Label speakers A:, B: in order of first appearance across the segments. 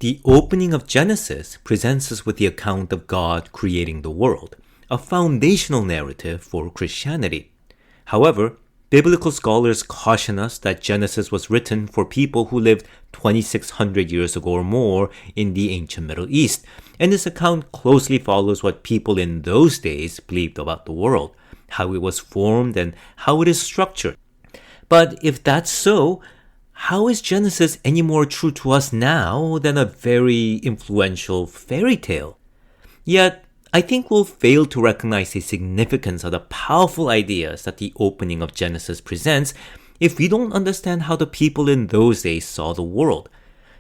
A: The opening of Genesis presents us with the account of God creating the world, a foundational narrative for Christianity. However, biblical scholars caution us that Genesis was written for people who lived 2,600 years ago or more in the ancient Middle East, and this account closely follows what people in those days believed about the world, how it was formed, and how it is structured. But if that's so, how is Genesis any more true to us now than a very influential fairy tale? Yet, I think we'll fail to recognize the significance of the powerful ideas that the opening of Genesis presents if we don't understand how the people in those days saw the world.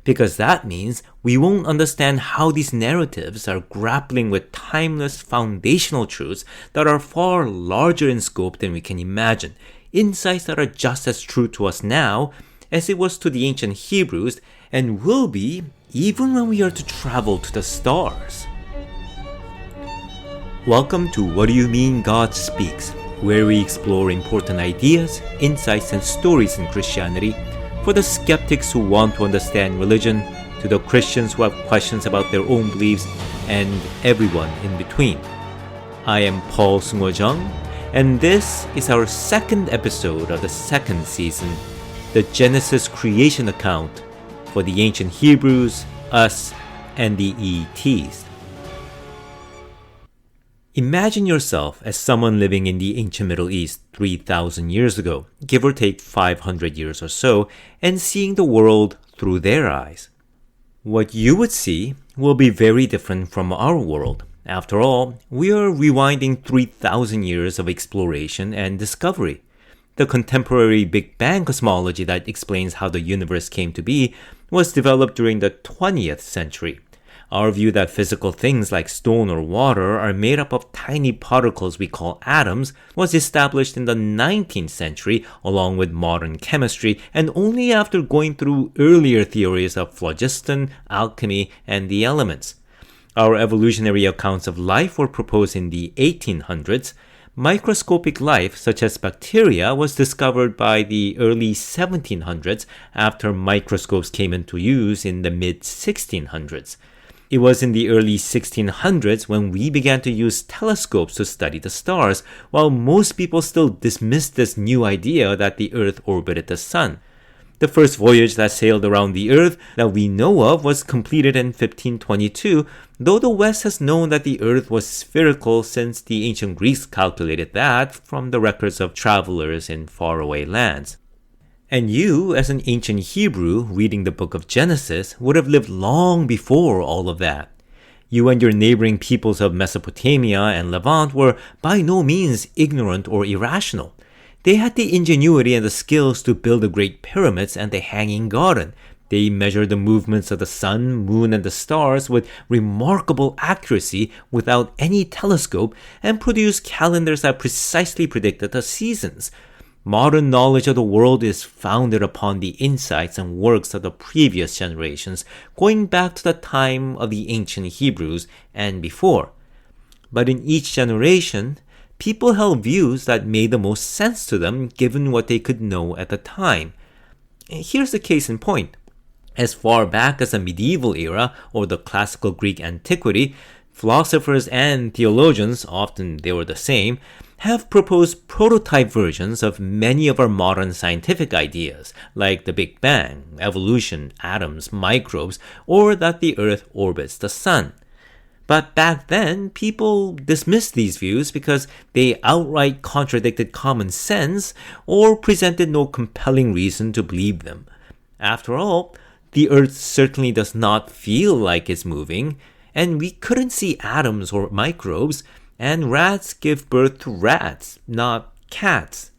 A: Because that means we won't understand how these narratives are grappling with timeless foundational truths that are far larger in scope than we can imagine, insights that are just as true to us now as it was to the ancient Hebrews and will be even when we are to travel to the stars. Welcome to What Do You Mean God Speaks, where we explore important ideas, insights, and stories in Christianity for the skeptics who want to understand religion, to the Christians who have questions about their own beliefs, and everyone in between. I am Paul Sung-ho-jung, and this is our second episode of the second season, the Genesis creation account for the ancient Hebrews, us, and the E.T.s. Imagine yourself as someone living in the ancient Middle East 3,000 years ago, give or take 500 years or so, and seeing the world through their eyes. What you would see will be very different from our world. After all, we are rewinding 3,000 years of exploration and discovery. The contemporary Big Bang cosmology that explains how the universe came to be was developed during the 20th century. Our view that physical things like stone or water are made up of tiny particles we call atoms was established in the 19th century along with modern chemistry, and only after going through earlier theories of phlogiston, alchemy, and the elements. Our evolutionary accounts of life were proposed in the 1800s. Microscopic life, such as bacteria, was discovered by the early 1700s after microscopes came into use in the mid-1600s. It was in the early 1600s when we began to use telescopes to study the stars, while most people still dismissed this new idea that the Earth orbited the Sun. The first voyage that sailed around the Earth that we know of was completed in 1522, though the West has known that the Earth was spherical since the ancient Greeks calculated that from the records of travelers in faraway lands. And you, as an ancient Hebrew reading the book of Genesis, would have lived long before all of that. You and your neighboring peoples of Mesopotamia and Levant were by no means ignorant or irrational. They had the ingenuity and the skills to build the Great Pyramids and the Hanging Garden. They measured the movements of the sun, moon, and the stars with remarkable accuracy without any telescope and produced calendars that precisely predicted the seasons. Modern knowledge of the world is founded upon the insights and works of the previous generations, going back to the time of the ancient Hebrews and before. But in each generation, people held views that made the most sense to them given what they could know at the time. Here's the case in point. As far back as the medieval era or the classical Greek antiquity, philosophers and theologians, often they were the same, have proposed prototype versions of many of our modern scientific ideas, like the Big Bang, evolution, atoms, microbes, or that the Earth orbits the Sun. But back then, people dismissed these views because they outright contradicted common sense or presented no compelling reason to believe them. After all, the Earth certainly does not feel like it's moving, and we couldn't see atoms or microbes, and rats give birth to rats, not cats.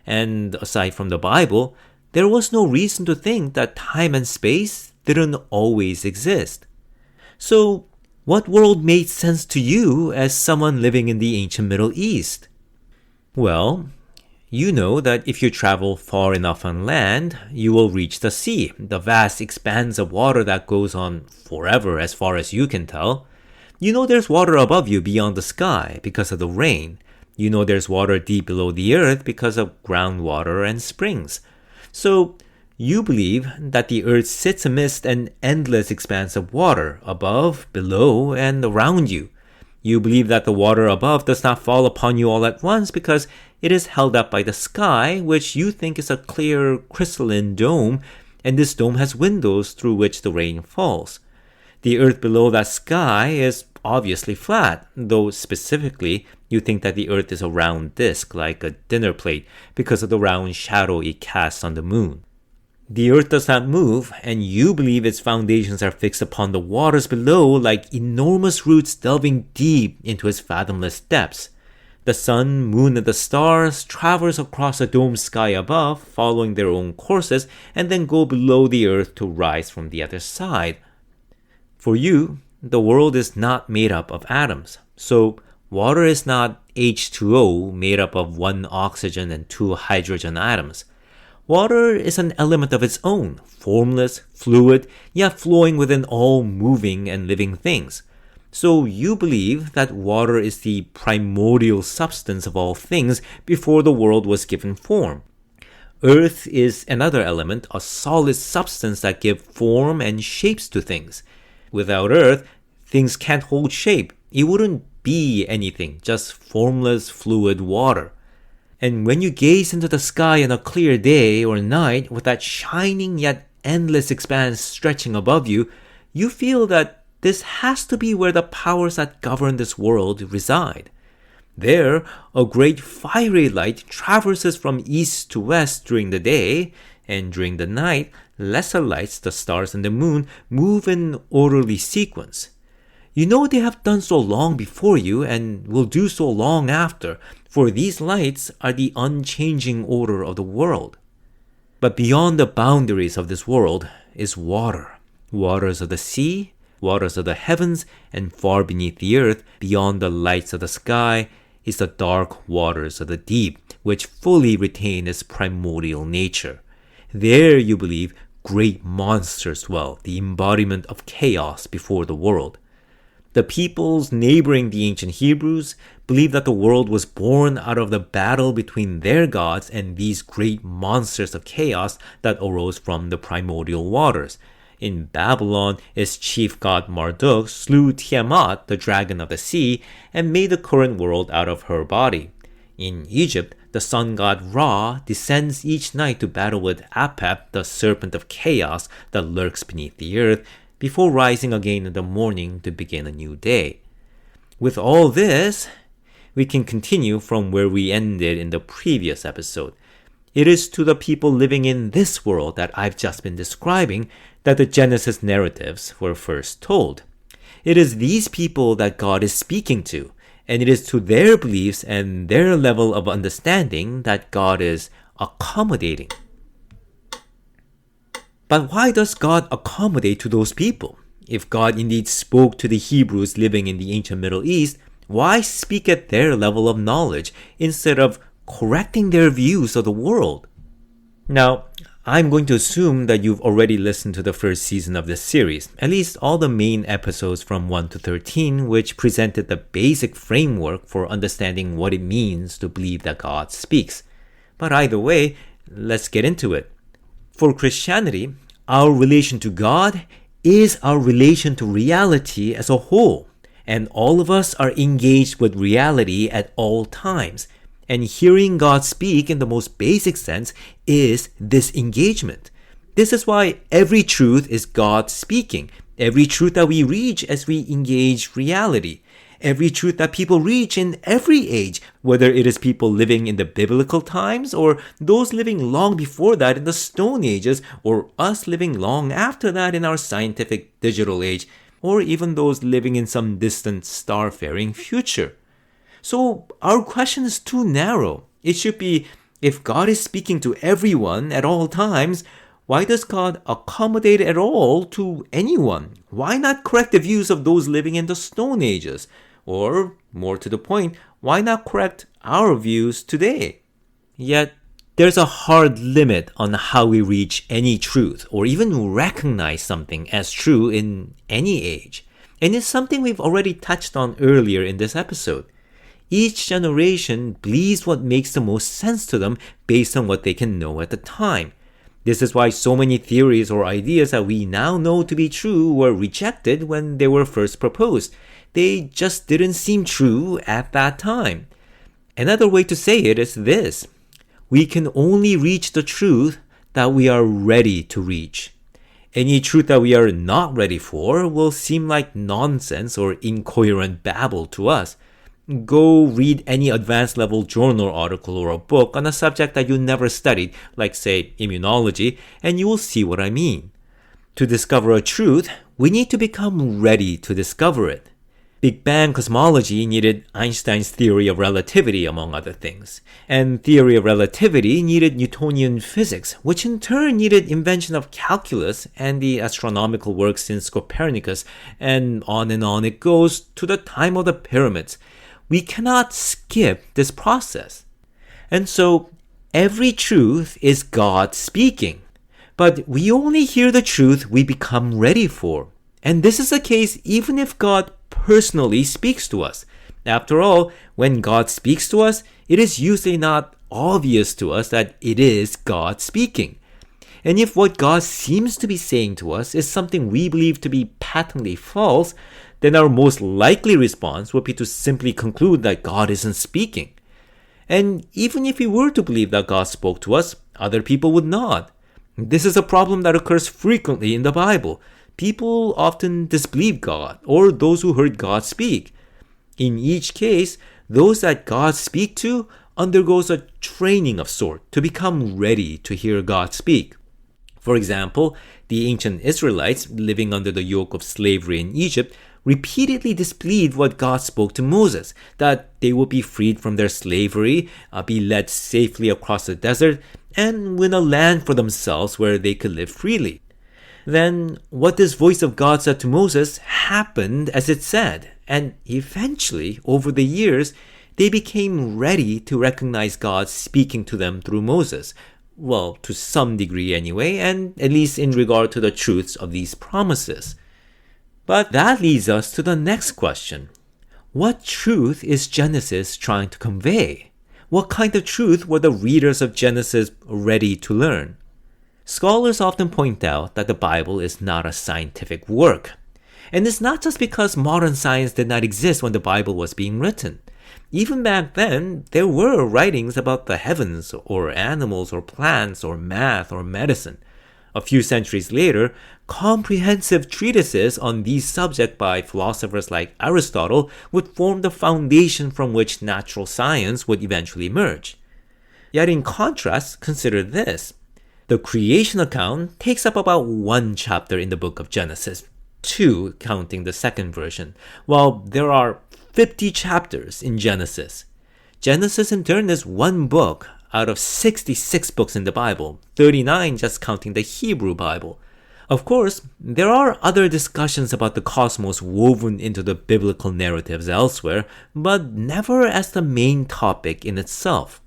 A: And aside from the Bible, there was no reason to think that time and space didn't always exist. So, what world made sense to you as someone living in the ancient Middle East? Well, you know that if you travel far enough on land, you will reach the sea, the vast expanse of water that goes on forever as far as you can tell. You know there's water above you beyond the sky because of the rain. You know there's water deep below the earth because of groundwater and springs. So, You believe that the earth sits amidst an endless expanse of water, above, below, and around you. You believe that the water above does not fall upon you all at once because it is held up by the sky, which you think is a clear crystalline dome, and this dome has windows through which the rain falls. The earth below that sky is obviously flat, though specifically you think that the earth is a round disk like a dinner plate because of the round shadow it casts on the moon. The earth does not move, and you believe its foundations are fixed upon the waters below like enormous roots delving deep into its fathomless depths. The sun, moon, and the stars traverse across the domed sky above, following their own courses, and then go below the earth to rise from the other side. For you, the world is not made up of atoms, so water is not H2O made up of one oxygen and two hydrogen atoms. Water is an element of its own, formless, fluid, yet flowing within all moving and living things. So you believe that water is the primordial substance of all things before the world was given form. Earth is another element, a solid substance that gives form and shapes to things. Without earth, things can't hold shape. It wouldn't be anything, just formless, fluid water. And when you gaze into the sky on a clear day or night with that shining yet endless expanse stretching above you, you feel that this has to be where the powers that govern this world reside. There, a great fiery light traverses from east to west during the day, and during the night, lesser lights, the stars and the moon, move in orderly sequence. You know they have done so long before you and will do so long after, for these lights are the unchanging order of the world. But beyond the boundaries of this world is water. Waters of the sea, waters of the heavens, and far beneath the earth, beyond the lights of the sky, is the dark waters of the deep, which fully retain its primordial nature. There, you believe, great monsters dwell, the embodiment of chaos before the world. The peoples neighboring the ancient Hebrews believed that the world was born out of the battle between their gods and these great monsters of chaos that arose from the primordial waters. In Babylon, its chief god Marduk slew Tiamat, the dragon of the sea, and made the current world out of her body. In Egypt, the sun god Ra descends each night to battle with Apep, the serpent of chaos that lurks beneath the earth, before rising again in the morning to begin a new day. With all this, we can continue from where we ended in the previous episode. It is to the people living in this world that I've just been describing that the Genesis narratives were first told. It is these people that God is speaking to, and it is to their beliefs and their level of understanding that God is accommodating. But why does God accommodate to those people? If God indeed spoke to the Hebrews living in the ancient Middle East, why speak at their level of knowledge instead of correcting their views of the world? Now, I'm going to assume that you've already listened to the first season of this series, at least all the main episodes from 1 to 13, which presented the basic framework for understanding what it means to believe that God speaks. But either way, let's get into it. For Christianity, our relation to God is our relation to reality as a whole, and all of us are engaged with reality at all times. And hearing God speak in the most basic sense is this engagement. This is why every truth is God speaking. Every truth that we reach as we engage reality. Every truth that people reach in every age, whether it is people living in the biblical times or those living long before that in the Stone Ages, or us living long after that in our scientific digital age, or even those living in some distant star-faring future. So our question is too narrow. It should be, if God is speaking to everyone at all times, why does God accommodate at all to anyone? Why not correct the views of those living in the Stone Ages? Or, more to the point, why not correct our views today? Yet, there's a hard limit on how we reach any truth or even recognize something as true in any age. And it's something we've already touched on earlier in this episode. Each generation believes what makes the most sense to them based on what they can know at the time. This is why so many theories or ideas that we now know to be true were rejected when they were first proposed. They just didn't seem true at that time. Another way to say it is this: we can only reach the truth that we are ready to reach. Any truth that we are not ready for will seem like nonsense or incoherent babble to us. Go read any advanced level journal article or a book on a subject that you never studied, like say immunology, and you will see what I mean. To discover a truth, we need to become ready to discover it. Big Bang cosmology needed Einstein's theory of relativity, among other things. And theory of relativity needed Newtonian physics, which in turn needed invention of calculus and the astronomical work since Copernicus, and on it goes to the time of the pyramids. We cannot skip this process. And so, every truth is God speaking. But we only hear the truth we become ready for. And this is the case even if God personally speaks to us. After all, when God speaks to us, it is usually not obvious to us that it is God speaking. And if what God seems to be saying to us is something we believe to be patently false, then our most likely response would be to simply conclude that God isn't speaking. And even if we were to believe that God spoke to us, other people would not. This is a problem that occurs frequently in the Bible. People often disbelieve God or those who heard God speak. In each case, those that God speaks to undergoes a training of sort to become ready to hear God speak. For example, the ancient Israelites living under the yoke of slavery in Egypt repeatedly disbelieved what God spoke to Moses, that they would be freed from their slavery, be led safely across the desert, and win a land for themselves where they could live freely. Then what this voice of God said to Moses happened as it said, and eventually, over the years, they became ready to recognize God speaking to them through Moses. Well, to some degree anyway, and at least in regard to the truths of these promises. But that leads us to the next question. What truth is Genesis trying to convey? What kind of truth were the readers of Genesis ready to learn? Scholars often point out that the Bible is not a scientific work. And it's not just because modern science did not exist when the Bible was being written. Even back then, there were writings about the heavens, or animals, or plants, or math, or medicine. A few centuries later, comprehensive treatises on these subjects by philosophers like Aristotle would form the foundation from which natural science would eventually emerge. Yet in contrast, consider this. The creation account takes up about 1 chapter in the book of Genesis, 2 counting the second version, while there are 50 chapters in Genesis. Genesis in turn is 1 book out of 66 books in the Bible, 39 just counting the Hebrew Bible. Of course, there are other discussions about the cosmos woven into the biblical narratives elsewhere, but never as the main topic in itself.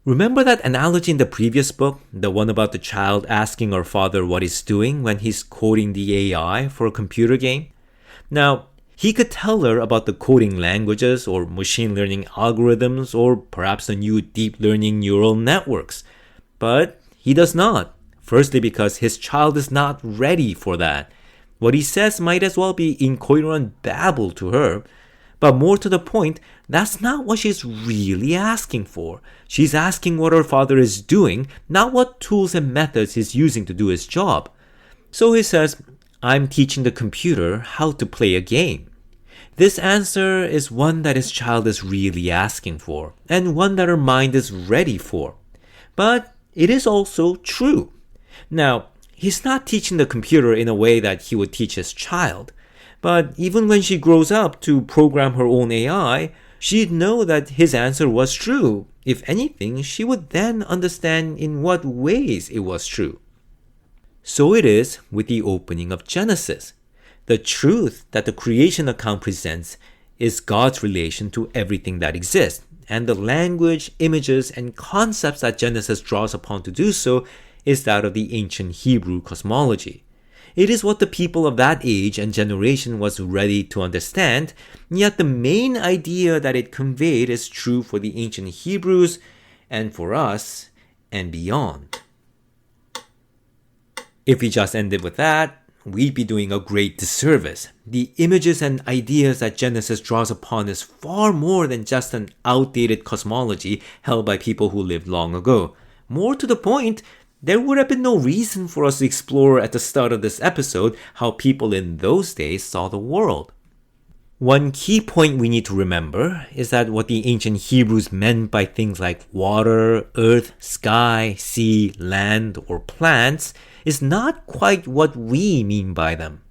A: Remember that analogy in the previous book, the one about the child asking our father what he's doing when he's coding the AI for a computer game? Now, he could tell her about the coding languages or machine learning algorithms or perhaps the new deep learning neural networks. But he does not. Firstly, because his child is not ready for that. What he says might as well be incoherent babble to her. But more to the point, that's not what she's really asking for. She's asking what her father is doing, not what tools and methods he's using to do his job. So he says, I'm teaching the computer how to play a game. This answer is one that his child is really asking for, and one that her mind is ready for. But it is also true. Now, he's not teaching the computer in a way that he would teach his child. But even when she grows up to program her own AI, she'd know that his answer was true. If anything, she would then understand in what ways it was true. So it is with the opening of Genesis. The truth that the creation account presents is God's relation to everything that exists, and the language, images, and concepts that Genesis draws upon to do so is that of the ancient Hebrew cosmology. It is what the people of that age and generation was ready to understand, yet the main idea that it conveyed is true for the ancient Hebrews and for us and beyond. If we just ended with that, we'd be doing a great disservice. The images and ideas that Genesis draws upon is far more than just an outdated cosmology held by people who lived long ago. More to the point, there would have been no reason for us to explore at the start of this episode how people in those days saw the world. One key point we need to remember is that what the ancient Hebrews meant by things like water, earth, sky, sea, land, or plants is not quite what we mean by them.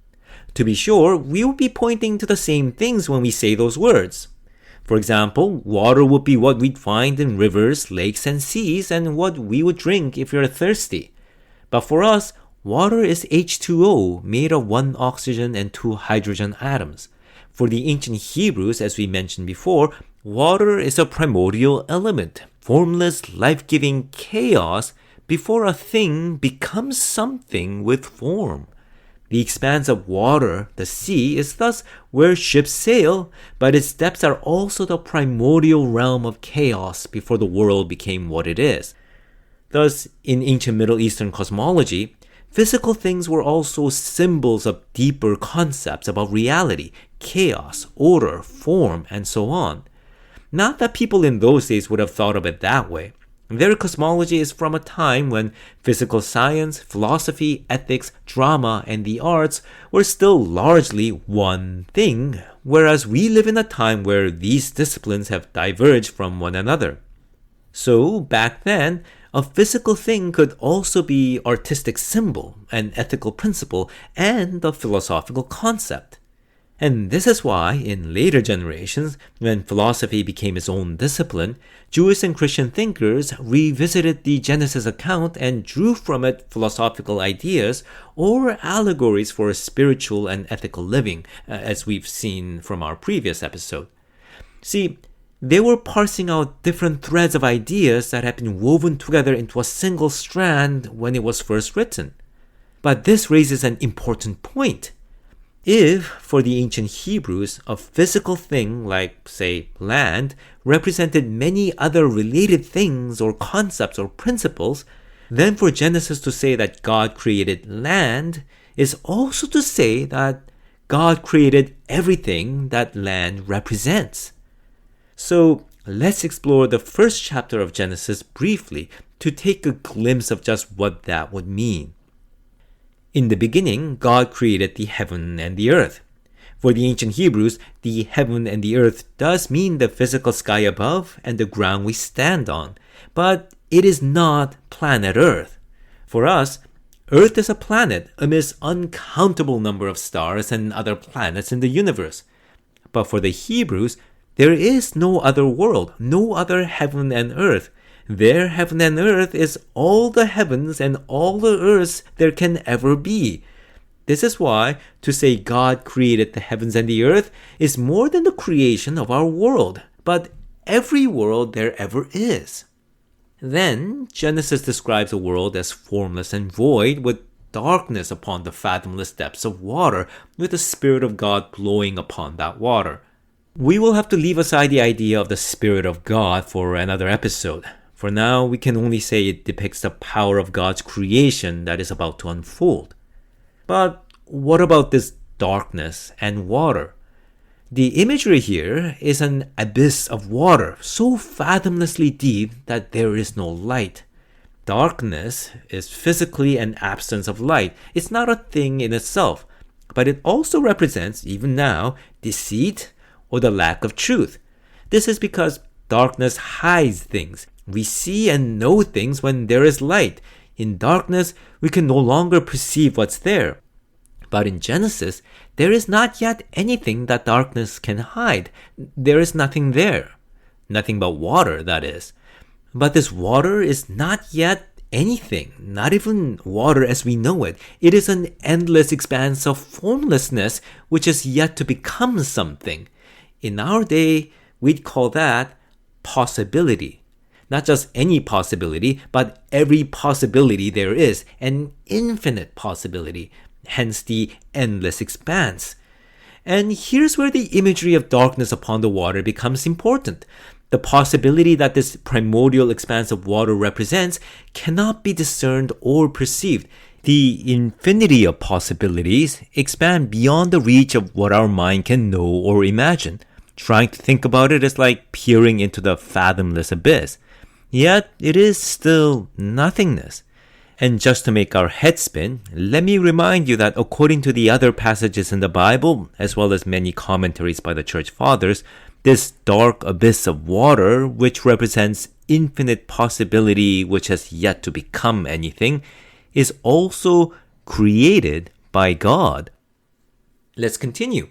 A: To be sure, we will be pointing to the same things when we say those words. For example, water would be what we'd find in rivers, lakes, and seas, and what we would drink if you're thirsty. But for us, water is H2O, made of one oxygen and two hydrogen atoms. For the ancient Hebrews, as we mentioned before, water is a primordial element, formless, life-giving chaos before a thing becomes something with form. The expanse of water, the sea, is thus where ships sail, but its depths are also the primordial realm of chaos before the world became what it is. Thus, in ancient Middle Eastern cosmology, physical things were also symbols of deeper concepts about reality, chaos, order, form, and so on. Not that people in those days would have thought of it that way. Their cosmology is from a time when physical science, philosophy, ethics, drama, and the arts were still largely one thing, whereas we live in a time where these disciplines have diverged from one another. So, back then, a physical thing could also be artistic symbol, an ethical principle, and a philosophical concept. And this is why, in later generations, when philosophy became its own discipline, Jewish and Christian thinkers revisited the Genesis account and drew from it philosophical ideas or allegories for spiritual and ethical living, as we've seen from our previous episode. See, they were parsing out different threads of ideas that had been woven together into a single strand when it was first written. But this raises an important point. If, for the ancient Hebrews, a physical thing like, say, land, represented many other related things or concepts or principles, then for Genesis to say that God created land is also to say that God created everything that land represents. So let's explore the first chapter of Genesis briefly to take a glimpse of just what that would mean. In the beginning, God created the heaven and the earth. For the ancient Hebrews, the heaven and the earth does mean the physical sky above and the ground we stand on, but it is not planet Earth. For us, Earth is a planet amidst uncountable number of stars and other planets in the universe. But for the Hebrews, there is no other world, no other heaven and earth. Their heaven and earth is all the heavens and all the earths there can ever be. This is why to say God created the heavens and the earth is more than the creation of our world, but every world there ever is. Then Genesis describes a world as formless and void, with darkness upon the fathomless depths of water, with the Spirit of God blowing upon that water. We will have to leave aside the idea of the Spirit of God for another episode. For now, we can only say it depicts the power of God's creation that is about to unfold. But what about this darkness and water? The imagery here is an abyss of water, so fathomlessly deep that there is no light. Darkness is physically an absence of light. It's not a thing in itself, but it also represents, even now, deceit or the lack of truth. This is because darkness hides things. We see and know things when there is light. In darkness, we can no longer perceive what's there. But in Genesis, there is not yet anything that darkness can hide. There is nothing there. Nothing but water, that is. But this water is not yet anything, not even water as we know it. It is an endless expanse of formlessness which is yet to become something. In our day, we'd call that possibility. Not just any possibility, but every possibility there is, an infinite possibility, hence the endless expanse. And here's where the imagery of darkness upon the water becomes important. The possibility that this primordial expanse of water represents cannot be discerned or perceived. The infinity of possibilities expand beyond the reach of what our mind can know or imagine. Trying to think about it is like peering into the fathomless abyss. Yet, it is still nothingness. And just to make our head spin, let me remind you that according to the other passages in the Bible, as well as many commentaries by the Church Fathers, this dark abyss of water, which represents infinite possibility which has yet to become anything, is also created by God. Let's continue.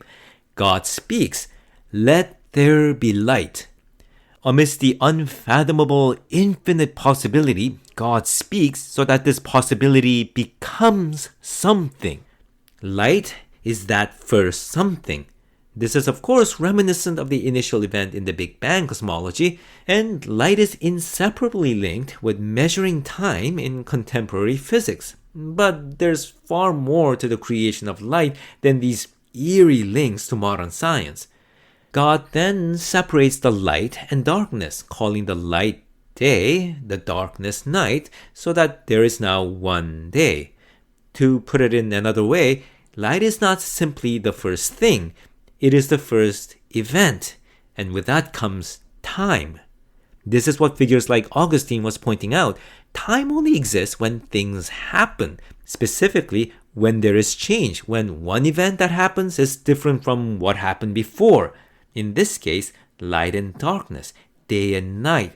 A: God speaks, "Let there be light." Amidst the unfathomable infinite possibility, God speaks so that this possibility becomes something. Light is that first something. This is of course reminiscent of the initial event in the Big Bang cosmology, and light is inseparably linked with measuring time in contemporary physics. But there's far more to the creation of light than these eerie links to modern science. God then separates the light and darkness, calling the light day, the darkness night, so that there is now one day. To put it in another way, light is not simply the first thing, it is the first event, and with that comes time. This is what figures like Augustine was pointing out. Time only exists when things happen, specifically when there is change, when one event that happens is different from what happened before. In this case, light and darkness, day and night.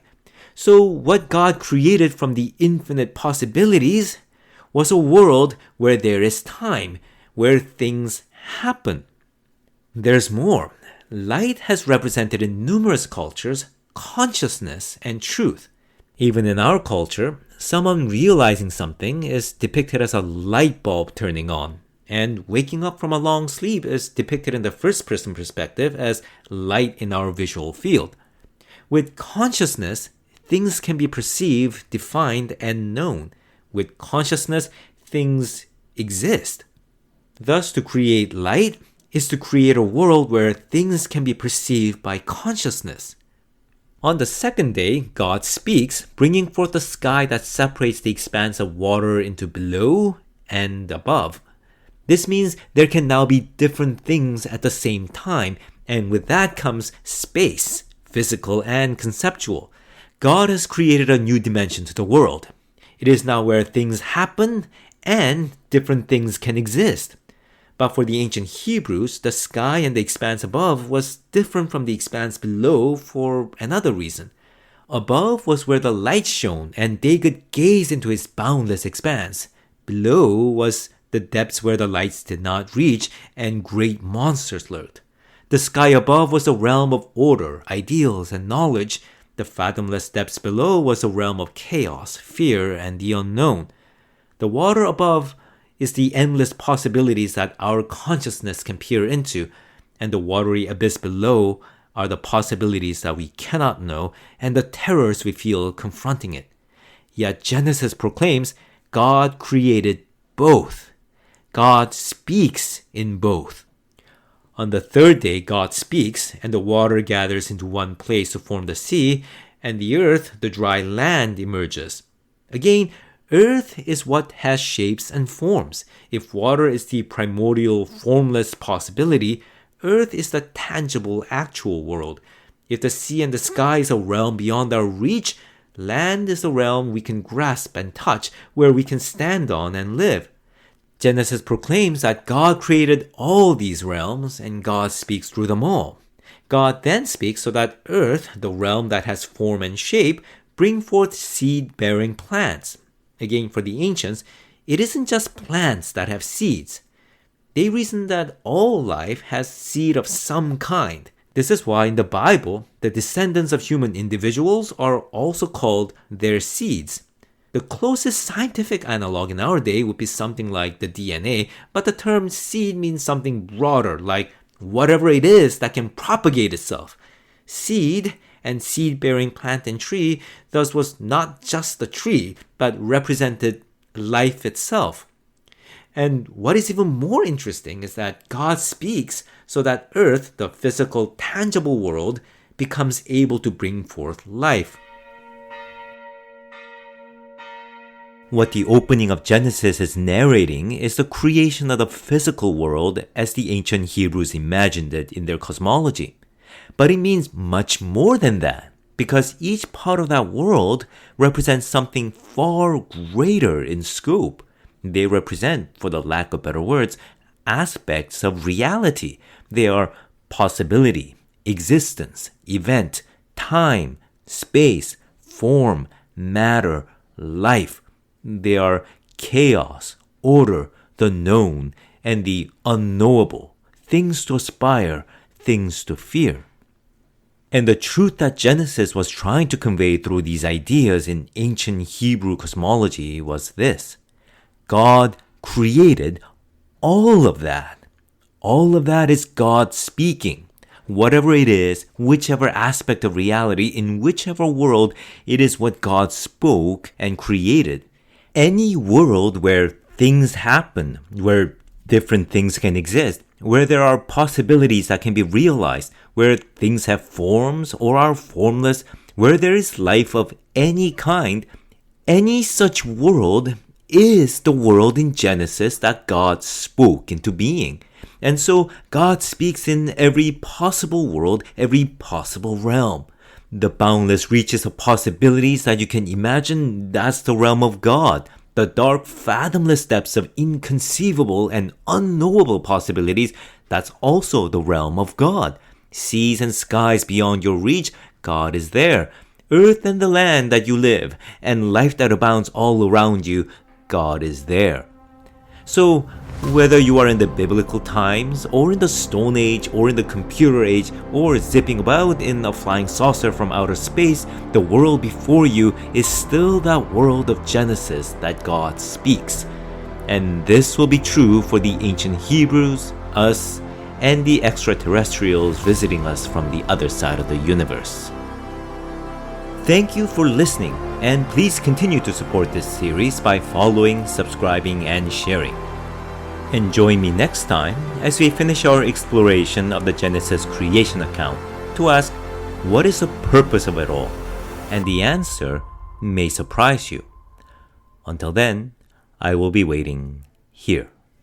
A: So what God created from the infinite possibilities was a world where there is time, where things happen. There's more. Light has represented in numerous cultures consciousness and truth. Even in our culture, someone realizing something is depicted as a light bulb turning on, and waking up from a long sleep is depicted in the first-person perspective as light in our visual field. With consciousness, things can be perceived, defined, and known. With consciousness, things exist. Thus, to create light is to create a world where things can be perceived by consciousness. On the second day, God speaks, bringing forth a sky that separates the expanse of water into below and above. This means there can now be different things at the same time, and with that comes space, physical and conceptual. God has created a new dimension to the world. It is now where things happen and different things can exist. But for the ancient Hebrews, the sky and the expanse above was different from the expanse below for another reason. Above was where the light shone and they could gaze into its boundless expanse. Below was the depths where the lights did not reach and great monsters lurked. The sky above was a realm of order, ideals, and knowledge. The fathomless depths below was a realm of chaos, fear, and the unknown. The water above is the endless possibilities that our consciousness can peer into, and the watery abyss below are the possibilities that we cannot know and the terrors we feel confronting it. Yet Genesis proclaims God created both. God speaks in both. On the third day, God speaks, and the water gathers into one place to form the sea, and the earth, the dry land, emerges. Again, earth is what has shapes and forms. If water is the primordial, formless possibility, earth is the tangible, actual world. If the sea and the sky is a realm beyond our reach, land is a realm we can grasp and touch, where we can stand on and live. Genesis proclaims that God created all these realms, and God speaks through them all. God then speaks so that earth, the realm that has form and shape, bring forth seed-bearing plants. Again, for the ancients, it isn't just plants that have seeds. They reason that all life has seed of some kind. This is why in the Bible, the descendants of human individuals are also called their seeds. The closest scientific analog in our day would be something like the DNA, but the term seed means something broader, like whatever it is that can propagate itself. Seed and seed-bearing plant and tree thus was not just the tree, but represented life itself. And what is even more interesting is that God speaks so that earth, the physical, tangible world, becomes able to bring forth life. What the opening of Genesis is narrating is the creation of the physical world as the ancient Hebrews imagined it in their cosmology. But it means much more than that, because each part of that world represents something far greater in scope. They represent, for the lack of better words, aspects of reality. They are possibility, existence, event, time, space, form, matter, life. They are chaos, order, the known, and the unknowable, things to aspire, things to fear. And the truth that Genesis was trying to convey through these ideas in ancient Hebrew cosmology was this: God created all of that. All of that is God speaking. Whatever it is, whichever aspect of reality, in whichever world, it is what God spoke and created. Any world where things happen, where different things can exist, where there are possibilities that can be realized, where things have forms or are formless, where there is life of any kind, any such world is the world in Genesis that God spoke into being. And so God speaks in every possible world, every possible realm. The boundless reaches of possibilities that you can imagine, that's the realm of God. The dark, fathomless depths of inconceivable and unknowable possibilities, that's also the realm of God. Seas and skies beyond your reach, God is there. Earth and the land that you live, and life that abounds all around you, God is there. So, whether you are in the biblical times, or in the Stone Age, or in the computer age, or zipping about in a flying saucer from outer space, the world before you is still that world of Genesis that God speaks. And this will be true for the ancient Hebrews, us, and the extraterrestrials visiting us from the other side of the universe. Thank you for listening, and please continue to support this series by following, subscribing, and sharing. And join me next time as we finish our exploration of the Genesis creation account to ask, what is the purpose of it all? And the answer may surprise you. Until then, I will be waiting here.